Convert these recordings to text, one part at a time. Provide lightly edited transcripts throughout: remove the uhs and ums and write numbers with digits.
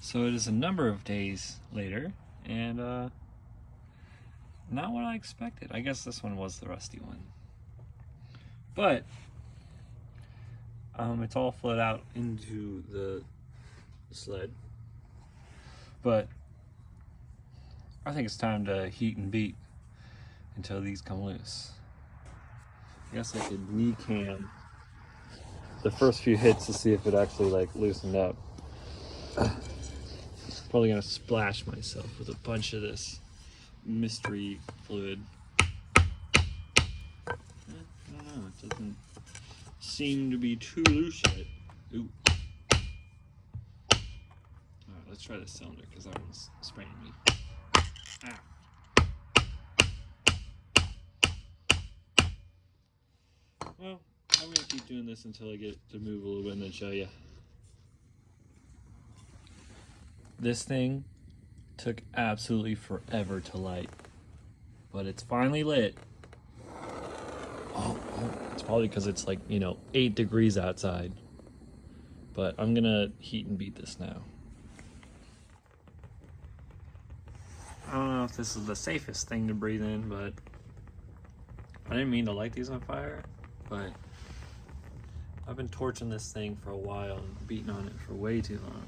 So it is a number of days later, and not what I expected. I guess this one was the rusty one. But it's all flowed out into the sled. But I think it's time to heat and beat until these come loose. I guess I could knee cam the first few hits to see if it actually like loosened up. Probably gonna splash myself with a bunch of this mystery fluid. I don't know, it doesn't seem to be too loose yet. Ooh. Alright, let's try this cylinder because that one's spraying me. Ah. Well, I'm gonna keep doing this until I get to move a little bit and then show you. This thing took absolutely forever to light, but it's finally lit. Oh, it's probably because it's like, 8 degrees outside. But I'm gonna heat and beat this now. I don't know if this is the safest thing to breathe in, but I didn't mean to light these on fire, but I've been torching this thing for a while and beating on it for way too long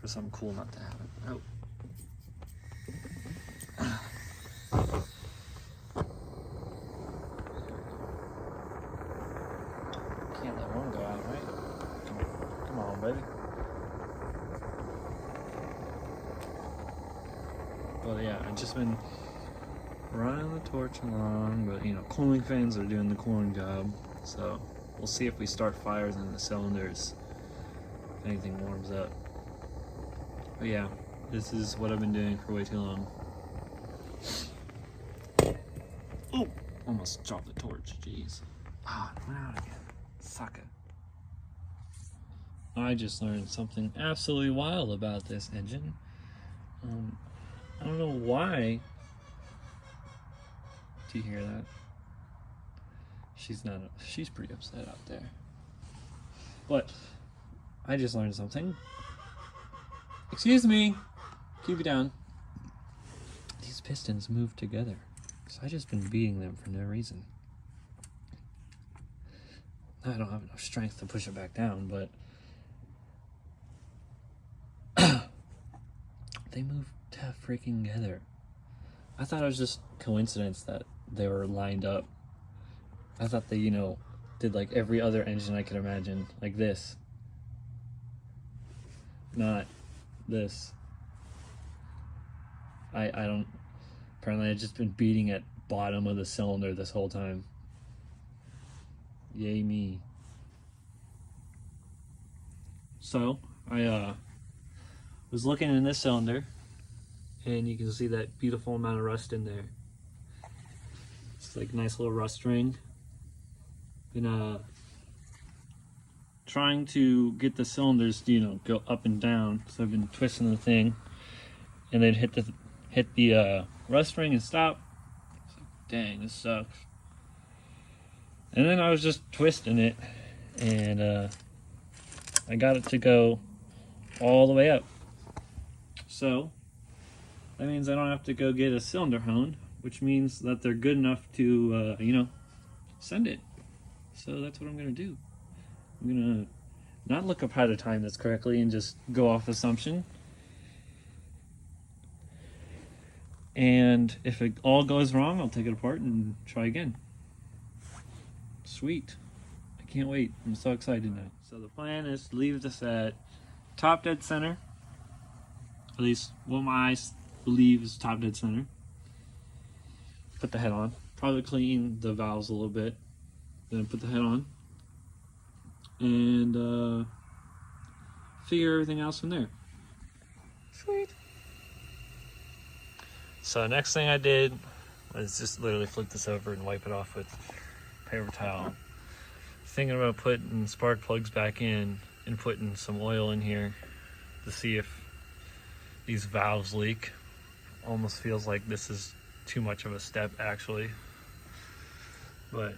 for something cool not to happen. Oh. Can't let one go out, right? Come on, baby. Well, yeah, I've just been running the torch along, but cooling fans are doing the cooling job, so we'll see if we start fires in the cylinders, if anything warms up. But yeah, this is what I've been doing for way too long. Oh, almost dropped the torch, jeez. Ah, it went out again. Sucker. I just learned something absolutely wild about this engine. I don't know why. Do you hear that? She's pretty upset out there. But I just learned something. Excuse me. Keep it down. These pistons move together. So I just been beating them for no reason. I don't have enough strength to push it back down, but they move freaking together. I thought it was just coincidence that they were lined up. I thought they, did like every other engine I could imagine, like this. Not this. I don't, apparently I've just been beating at bottom of the cylinder this whole time. Yay me. So, I was looking in this cylinder, and you can see that beautiful amount of rust in there. It's like a nice little rust ring. Been trying to get the cylinders to go up and down, so I've been twisting the thing, and then hit the rust ring and stop. It's like, dang, this sucks. And then I was just twisting it, and I got it to go all the way up. So that means I don't have to go get a cylinder honed, which means that they're good enough to send it. So that's what I'm gonna do. I'm gonna not look up how to time this correctly and just go off assumption. And if it all goes wrong, I'll take it apart and try again. Sweet. I can't wait. I'm so excited now. So the plan is to leave this at top dead center. At least what my eyes believe is top dead center. Put the head on. Probably clean the valves a little bit. Then put the head on. And figure everything else from there. Sweet. So next thing I did was just literally flip this over and wipe it off with paper towel. Thinking about putting spark plugs back in and putting some oil in here to see if these valves leak. Almost feels like this is too much of a step actually. But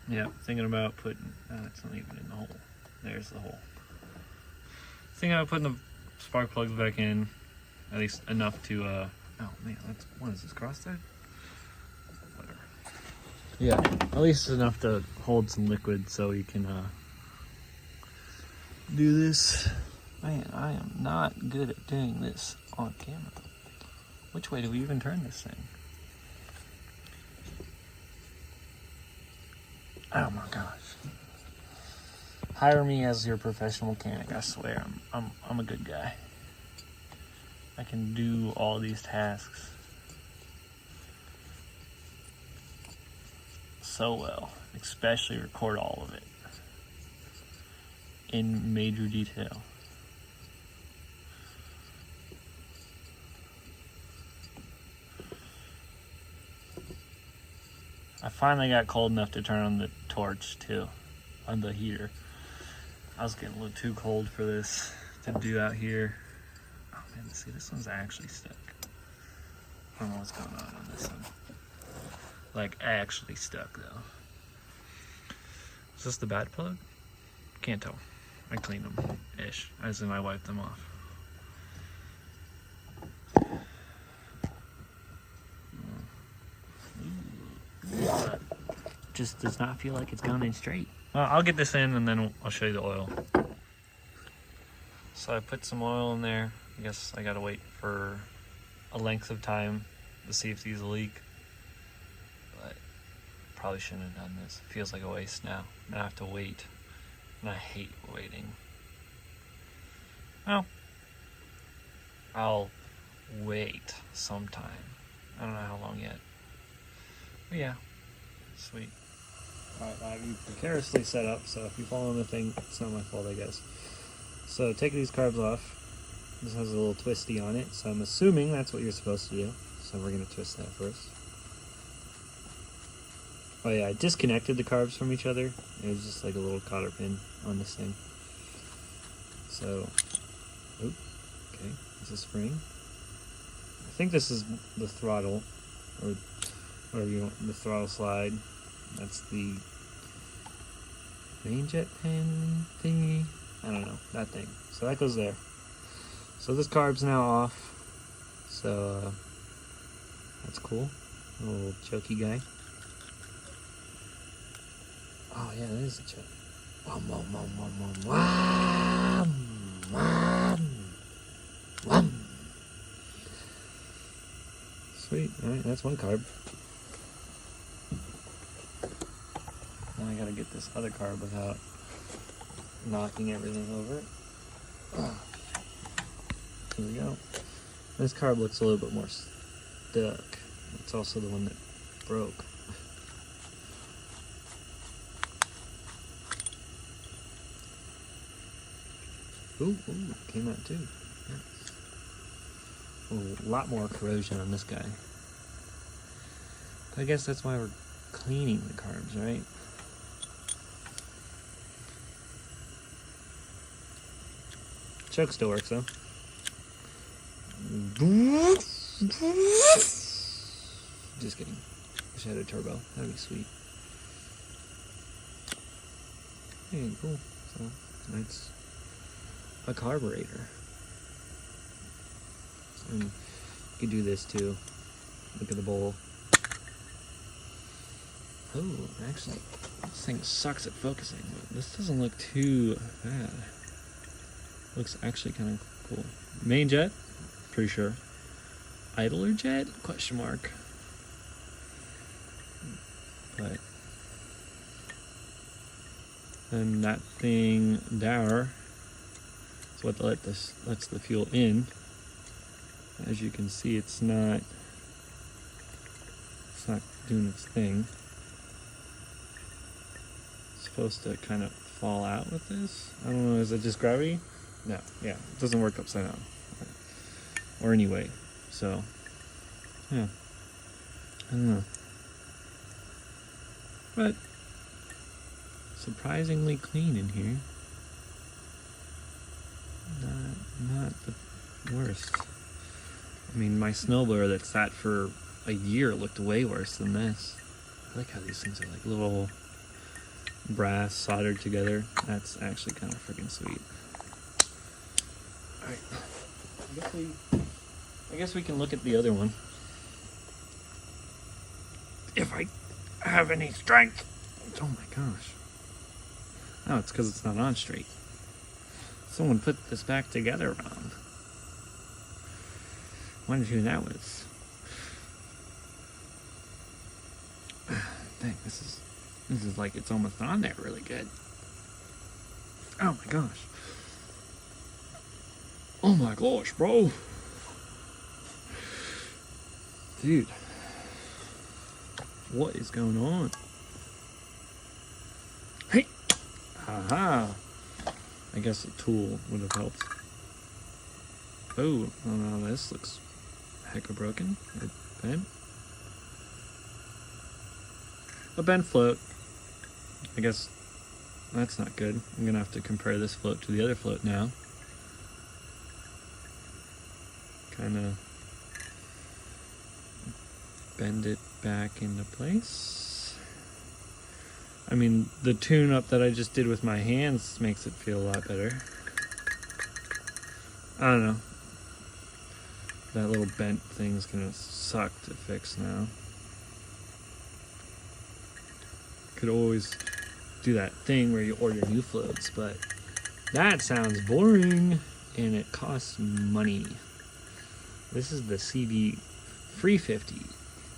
yeah, thinking about putting, it's not even in the hole. There's the hole. Thinking about putting the spark plugs back in, at least enough to, oh man, that's, what is this, cross-thread? Whatever. Yeah, at least enough to hold some liquid so you can do this. Man, I am not good at doing this on camera. Which way do we even turn this thing? Oh my gosh. Hire me as your professional mechanic, I swear. I'm a good guy. I can do all these tasks so well, especially record all of it in major detail. I finally got cold enough to turn on the torch too, on the heater. I was getting a little too cold for this to do out here. Oh man, see, this one's actually stuck. I don't know what's going on this one. Like, actually stuck though. Is this the bad plug? Can't tell. I cleaned them, ish, as in I wiped them off. Just does not feel like it's gone in straight. Well, I'll get this in and then I'll show you the oil. So I put some oil in there. I guess I gotta wait for a length of time to see if these leak. But probably shouldn't have done this. Feels like a waste now. Now I have to wait. And I hate waiting. Well, I'll wait sometime. I don't know how long yet. But yeah, sweet. Alright, I have you precariously set up, so if you fall on the thing, it's not my fault, I guess. So take these carbs off. This has a little twisty on it, so I'm assuming that's what you're supposed to do. So we're going to twist that first. Oh yeah, I disconnected the carbs from each other. It was just like a little cotter pin on this thing. So, oop, okay, it's a spring. I think this is the throttle, or whatever you want, the throttle slide. That's the main jet pin thingy. I don't know, that thing. So that goes there. So this carb's now off. So that's cool. A little choky guy. Oh yeah, that is a choke. Wom, wom, wom, wom, wom, wom, wom, wom. Sweet. Alright, that's one carb. Now I gotta get this other carb without knocking everything over. Here we go. This carb looks a little bit more stuck. It's also the one that broke. Ooh, came out too. Nice. A lot more corrosion on this guy. I guess that's why we're cleaning the carbs, right? Choke still works though. Just kidding. Wish I had a turbo. That'd be sweet. Hey, cool. So that's a carburetor. And you could do this too. Look at the bowl. Oh, actually, this thing sucks at focusing, but this doesn't look too bad. Looks actually kind of cool. Main jet, pretty sure. Idler jet? Question mark. But then that thing there is what lets the fuel in. As you can see, it's not doing its thing. It's supposed to kind of fall out with this. I don't know, is it just gravity? No, yeah, it doesn't work upside down. Or anyway, so, yeah, I don't know. But, surprisingly clean in here. Not the worst. I mean, my snowblower that sat for a year looked way worse than this. I like how these things are like little brass soldered together. That's actually kind of freaking sweet. Alright. I guess we can look at the other one. If I have any strength. Oh my gosh. Oh, it's because it's not on straight. Someone put this back together wrong. Wonder who that was. Dang, this is like it's almost on there really good. Oh my gosh. Oh my gosh, bro. Dude. What is going on? Hey! Aha! I guess a tool would have helped. Oh, no, this looks hecka broken. Or bent. A bent float. I guess that's not good. I'm gonna have to compare this float to the other float now. Kinda bend it back into place. I mean, the tune-up that I just did with my hands makes it feel a lot better. I don't know. That little bent thing's gonna suck to fix now. Could always do that thing where you order new floats, but that sounds boring and it costs money. This is the CB Free50.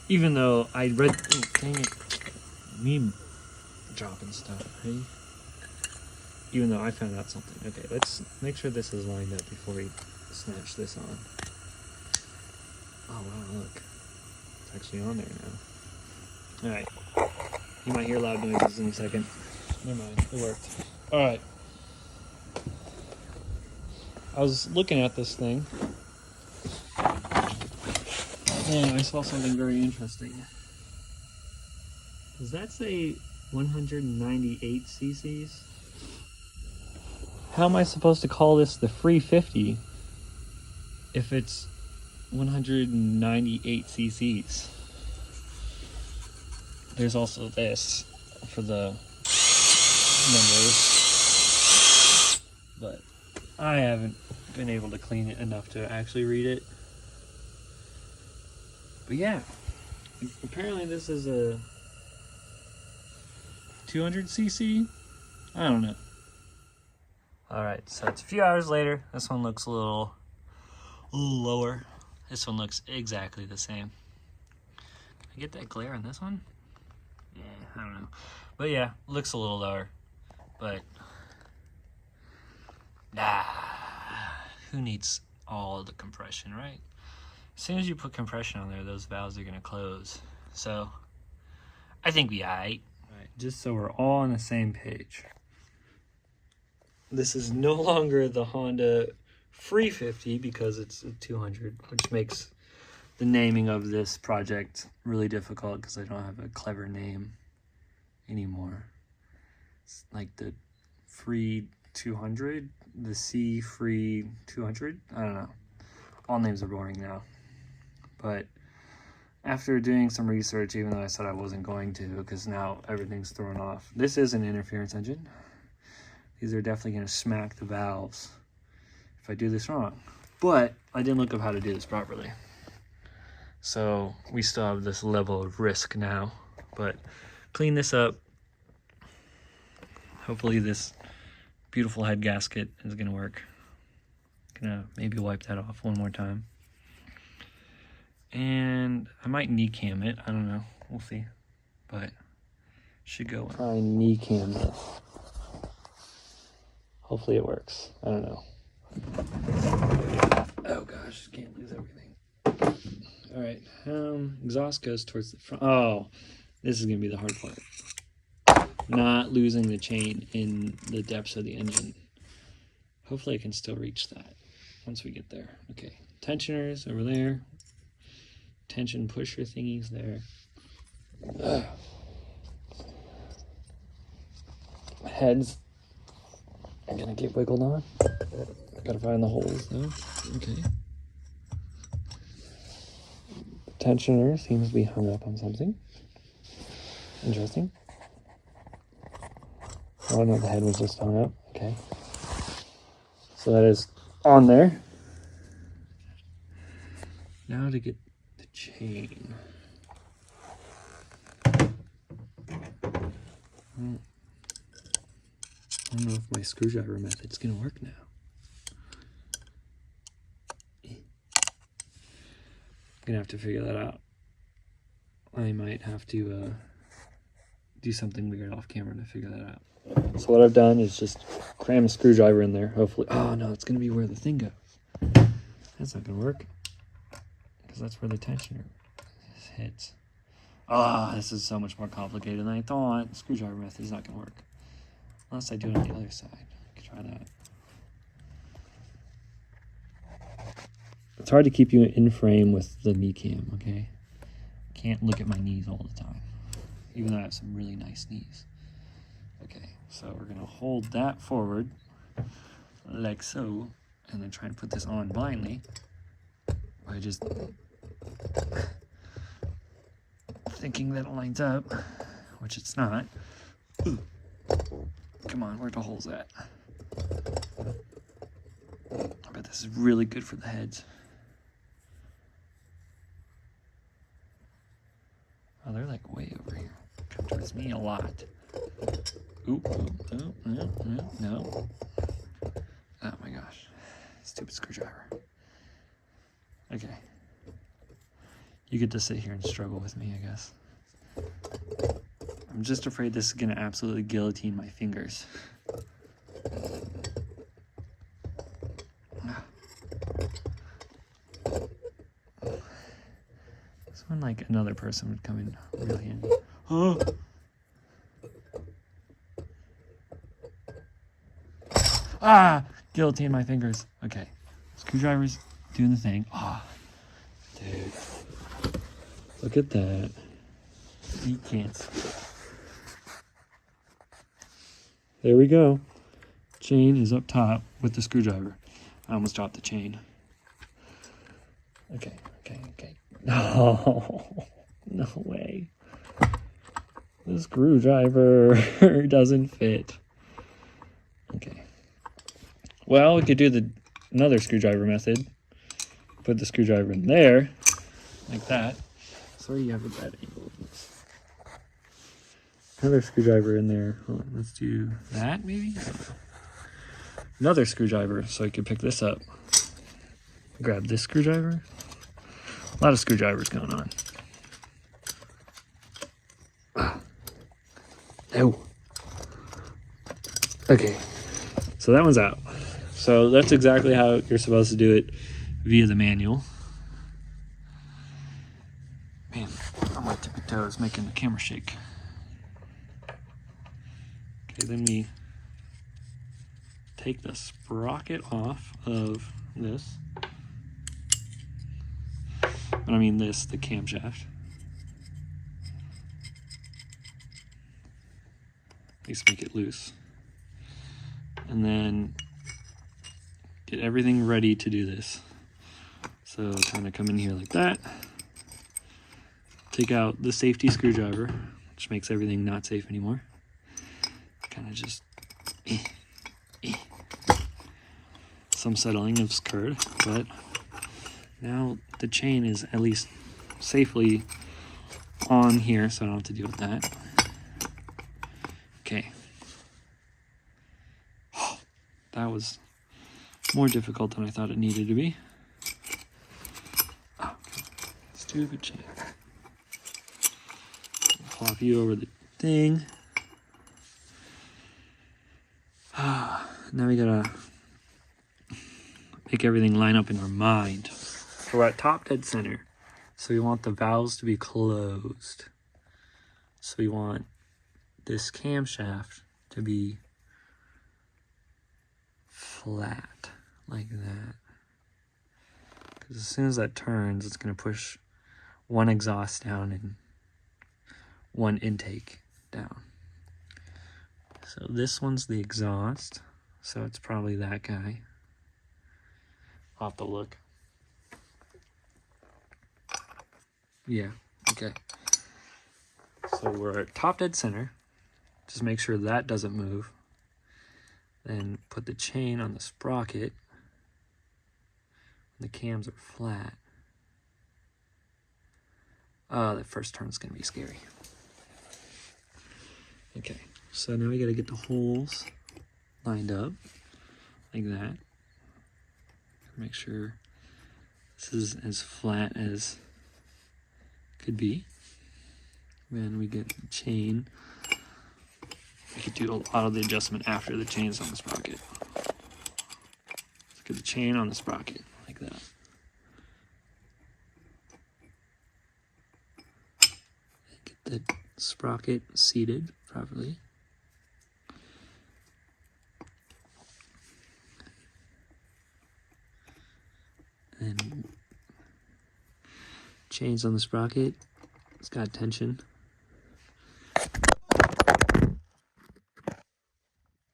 Even though I read, oh, dang it, me dropping stuff, hey? Even though I found out something. Okay, let's make sure this is lined up before we snatch this on. Oh wow, look, it's actually on there now. All right, you might hear loud noises in a second. Never mind, it worked. All right, I was looking at this thing. And I saw something very interesting. Does that say 198 cc's? How am I supposed to call this the Free50 if it's 198 cc's? There's also this for the numbers, but I haven't been able to clean it enough to actually read it. But yeah, apparently this is a 200cc. I don't know. Alright, so it's a few hours later. This one looks a little lower. This one looks exactly the same. Can I get that glare on this one? Yeah, I don't know. But yeah, looks a little lower. But who needs all of the compression, right? As soon as you put compression on there, those valves are going to close. So, I think we aight. Right, just so we're all on the same page. This is no longer the Honda Free50 because it's a 200, which makes the naming of this project really difficult because I don't have a clever name anymore. It's like the Free 200, the C Free 200. I don't know. All names are boring now. But after doing some research, even though I said I wasn't going to, because now everything's thrown off. This is an interference engine. These are definitely going to smack the valves if I do this wrong. But I didn't look up how to do this properly. So we still have this level of risk now. But clean this up. Hopefully this beautiful head gasket is going to work. Gonna maybe wipe that off one more time. And I might knee cam it. I don't know. We'll see. But should go. Try knee cam this. Hopefully it works. I don't know. Oh gosh, can't lose everything. All right. Exhaust goes towards the front. Oh, this is gonna be the hard part. Not losing the chain in the depths of the engine. Hopefully I can still reach that once we get there. Okay. Tensioners over there. Tension pusher thingies there. Ugh. Heads are gonna get wiggled on. Gotta find the holes though. Okay. Tensioner seems to be hung up on something. Interesting. Oh no, the head was just hung up. Okay. So that is on there. Now to get the chain. Well, I don't know if my screwdriver method's gonna work now. I'm gonna have to figure that out. I might have to do something weird off camera to figure that out. So what I've done is just cram a screwdriver in there, hopefully. Oh no, it's gonna be where the thing goes. That's not gonna work, because that's where the tensioner hits. Ah, this is so much more complicated than I thought. The screwdriver method is not gonna work. Unless I do it on the other side. I could try that. It's hard to keep you in frame with the knee cam, okay? Can't look at my knees all the time, even though I have some really nice knees. Okay, so we're gonna hold that forward, like so, and then try and put this on blindly by just thinking that it lines up, which it's not. Ooh. Come on, where are the holes at? I bet this is really good for the heads. Oh, they're like way over here. Come towards me a lot. Ooh, no. Oh my gosh. Stupid screwdriver. Okay. You get to sit here and struggle with me, I guess. I'm just afraid this is gonna absolutely guillotine my fingers. This one, like another person would come in really handy. Oh! Ah! Guillotine my fingers. Okay. Screwdriver's doing the thing. Ah. Dude. Look at that. You can't see. There we go. Chain is up top with the screwdriver. I almost dropped the chain. Okay. No, no way. The screwdriver doesn't fit. Okay. Well, we could do another screwdriver method. Put the screwdriver in there, like that. Sorry, you have a bad angle of this. Another screwdriver in there. Hold on, let's do that, maybe? Another screwdriver, so I could pick this up. Grab this screwdriver. A lot of screwdrivers going on. Oh. Okay, so that one's out. So that's exactly how you're supposed to do it via the manual. Man, I'm on tippy toes making the camera shake. Okay, then we take the sprocket off of this. I mean the camshaft. At least make it loose. And then get everything ready to do this. So kind of come in here like that. Take out the safety screwdriver, which makes everything not safe anymore. Kind of just some settling of curd, but now the chain is at least safely on here, so I don't have to deal with that. Okay. That was more difficult than I thought it needed to be. Oh, stupid chain. Flop you over the thing. Now we gotta make everything line up in our mind. So we're at top dead center. So we want the valves to be closed. So we want this camshaft to be flat, like that. Because as soon as that turns, it's gonna push one exhaust down and one intake down. So this one's the exhaust, so it's probably that guy. I'll have to look. Yeah, okay. So we're at top dead center. Just make sure that doesn't move. Then put the chain on the sprocket. The cams are flat. Oh, that first turn's gonna be scary. Okay, so now we gotta get the holes lined up like that. Make sure this is as flat as could be. Then we get the chain. We could do a lot of the adjustment after the chain's on the sprocket. Let's get the chain on the sprocket like that. Get the sprocket seated properly. And chains on the sprocket. It's got tension.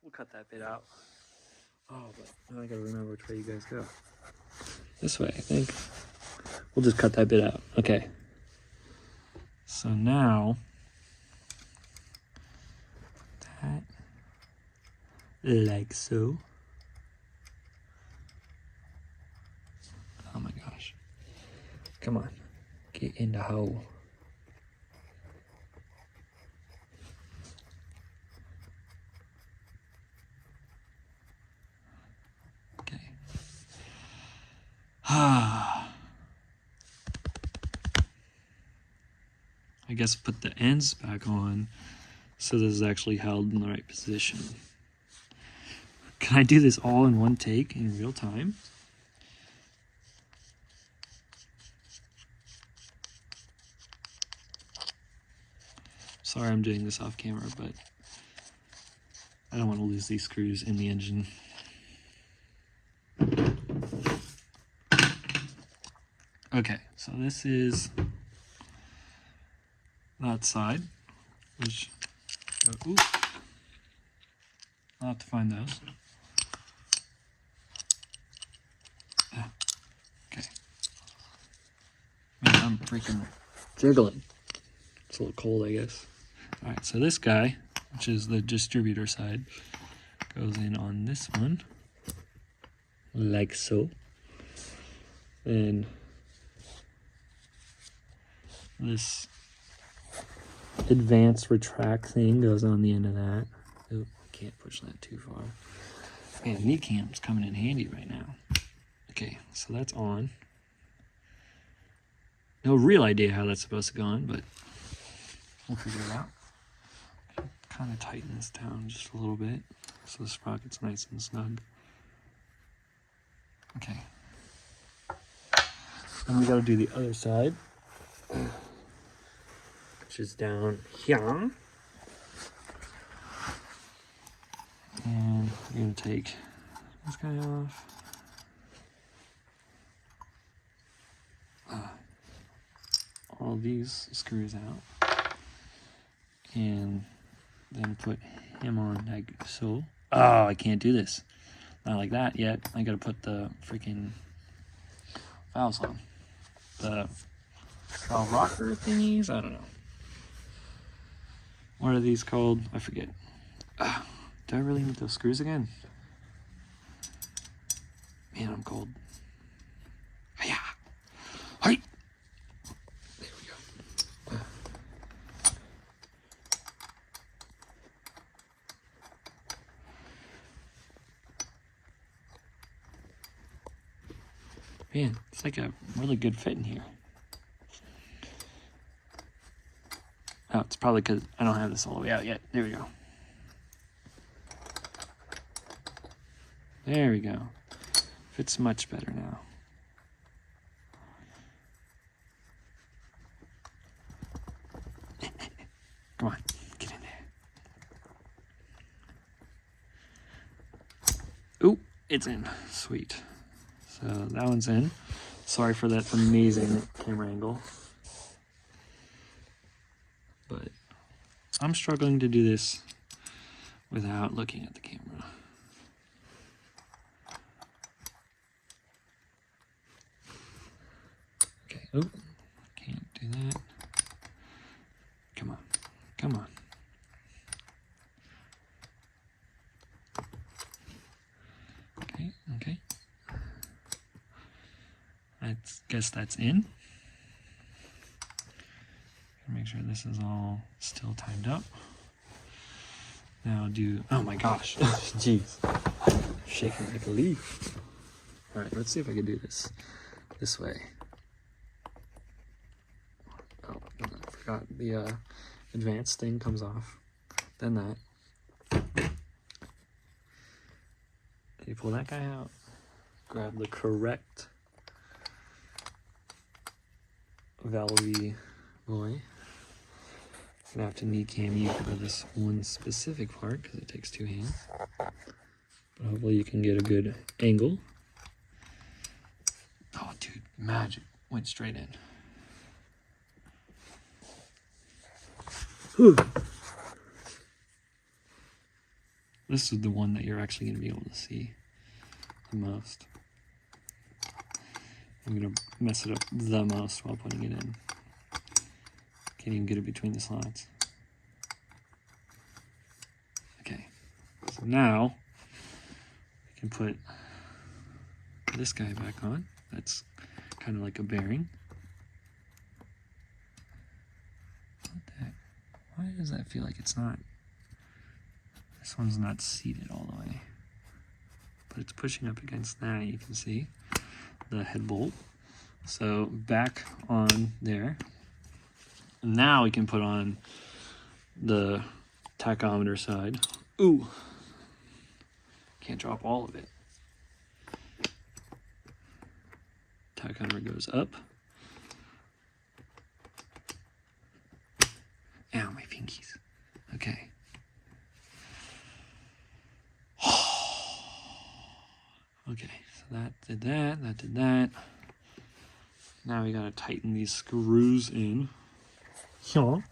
We'll cut that bit out. Oh, but now I gotta remember which way you guys go. This way, I think. We'll just cut that bit out. Okay. So now, that, like so. Oh my gosh. Come on. Get in the hole. Okay. I guess put the ends back on so this is actually held in the right position. Can I do this all in one take in real time? Sorry I'm doing this off camera, but I don't want to lose these screws in the engine. Okay, so this is that side, which, oops, I'll have to find those. Okay. Man, I'm freaking jiggling. It's a little cold, I guess. All right, so this guy, which is the distributor side, goes in on this one, like so. And this advanced retract thing goes on the end of that. Oh, can't push that too far. Man, knee cam's coming in handy right now. Okay, so that's on. No real idea how that's supposed to go on, but we'll figure it out. Kind of tighten this down just a little bit so the sprocket's nice and snug. Okay. Then we gotta do the other side, which is down here. And we're gonna take this guy off. All these screws out. And then put him on like so. Oh, I can't do this. Not like that yet. I gotta put the freaking valves on. The valve rocker thingies? I don't know. What are these called? I forget. Do I really need those screws again? Man, I'm cold. Hiya! Hi! There we go. Man, it's like a really good fit in here. Oh, it's probably because I don't have this all the way out yet. There we go. There we go. Fits much better now. Come on, get in there. Ooh, it's in. Sweet. So that one's in. Sorry for that amazing camera angle. But I'm struggling to do this without looking at the camera. Okay, oh, can't do that. Come on, come on. Okay, okay. I guess that's in. Make sure this is all still timed up. Now do, oh my gosh, jeez, shaking like a leaf. All right, let's see if I can do this way. Oh, I forgot the advanced thing comes off. Then that. You pull that guy out, grab the correct valve boy. I'm gonna have to knee cam you for this one specific part because it takes 2 hands. But hopefully you can get a good angle. Oh, dude, magic. Went straight in. Whew. This is the one that you're actually gonna be able to see the most. I'm gonna mess it up the most while putting it in. Can't even get it between the slots. Okay, so now we can put this guy back on. That's kind of like a bearing. What the heck? Why does that feel like it's not? This one's not seated all the way, but it's pushing up against that. You can see the head bolt. So back on there. Now we can put on the tachometer side. Ooh, can't drop all of it. Tachometer goes up. Ow, my pinkies. Okay. Okay, so that did that, that did that. Now we gotta tighten these screws in. Ooh,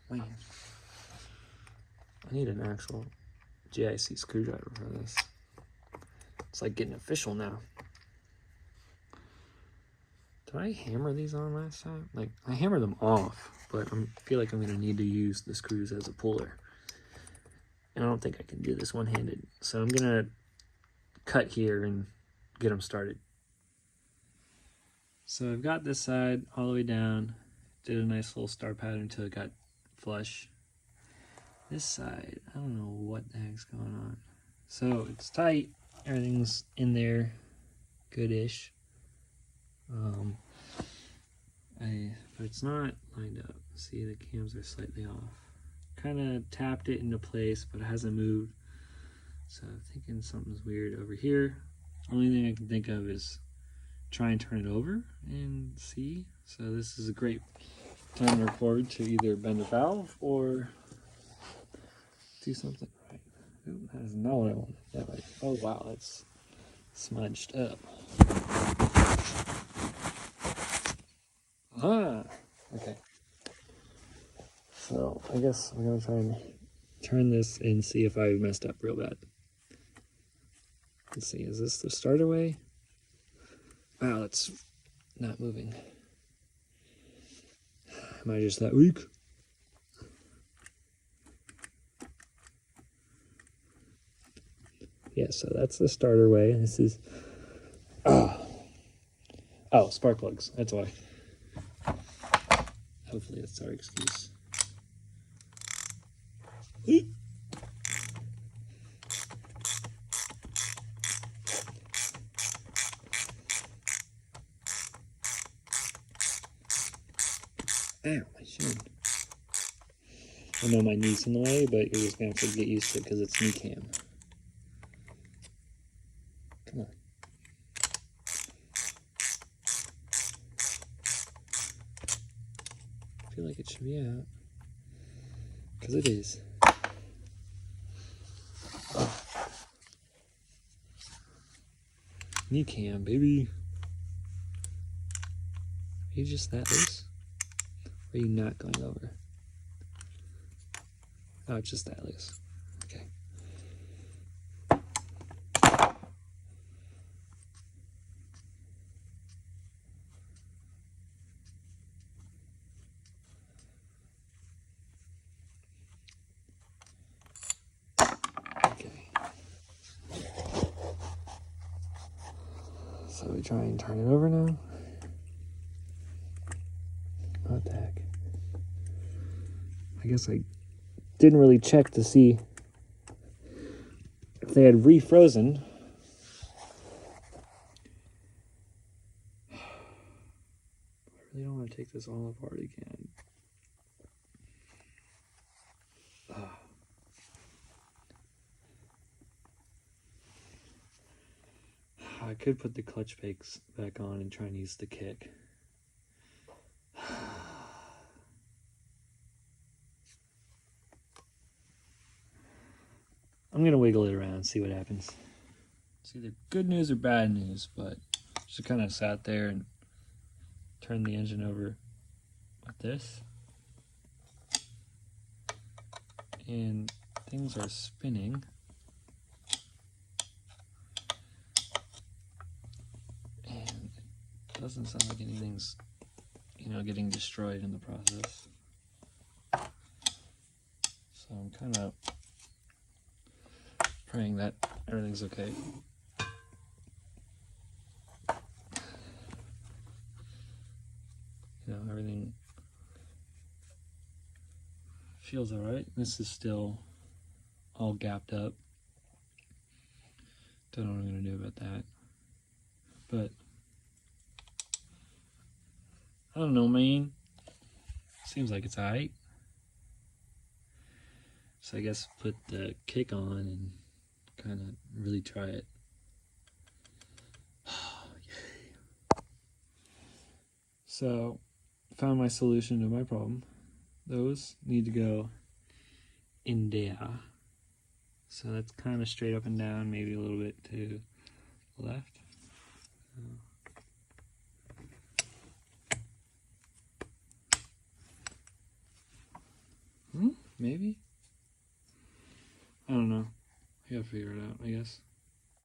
man. I need an actual GIC screwdriver for this. It's like getting official now. Did I hammer these on last time? Like, I hammered them off, but I feel like I'm gonna need to use the screws as a puller. And I don't think I can do this one-handed. So I'm gonna cut here and get them started. So I've got this side all the way down, did a nice little star pattern until it got flush. This side, I don't know what the heck's going on. So it's tight, everything's in there, good-ish. But it's not lined up. See, the cams are slightly off. Kind of tapped it into place, but it hasn't moved. So I'm thinking something's weird over here. Only thing I can think of is try and turn it over and see. So this is a great time to record to either bend a valve or do something right. Ooh, that is not what I wanted. That way. Oh wow, that's smudged up. Ah, okay. So I guess I'm gonna try and turn this and see if I messed up real bad. Let's see, is this the starter way? Wow, it's not moving. Am I just that weak? Yeah, so that's the starter way. This is, oh, spark plugs, that's why. Hopefully that's our excuse. Ow, my shin. I know my knee's in the way, but you're just going to have to get used to it because it's knee cam. Come on. I feel like it should be out. Because it is. Oh. Knee cam, baby. Are you just that loose? Or are you not going over? Oh, it's just that loose. Okay. Okay. So we try and turn it over now. What the heck? I guess I didn't really check to see if they had refrozen. I really don't want to take this all apart again. I could put the clutch pegs back on and try and use the kick. I'm gonna wiggle it around and see what happens. It's either good news or bad news, but just kind of sat there and turned the engine over like this. And things are spinning. And it doesn't sound like anything's, getting destroyed in the process. So I'm kind of praying that everything's okay. Everything feels all right. This is still all gapped up. Don't know what I'm going to do about that. But I don't know, man. Seems like it's all right. So I guess put the kick on and kind of really try it. So, found my solution to my problem. Those need to go in there. So that's kind of straight up and down, maybe a little bit to the left. Maybe? I don't know. I gotta figure it out, I guess.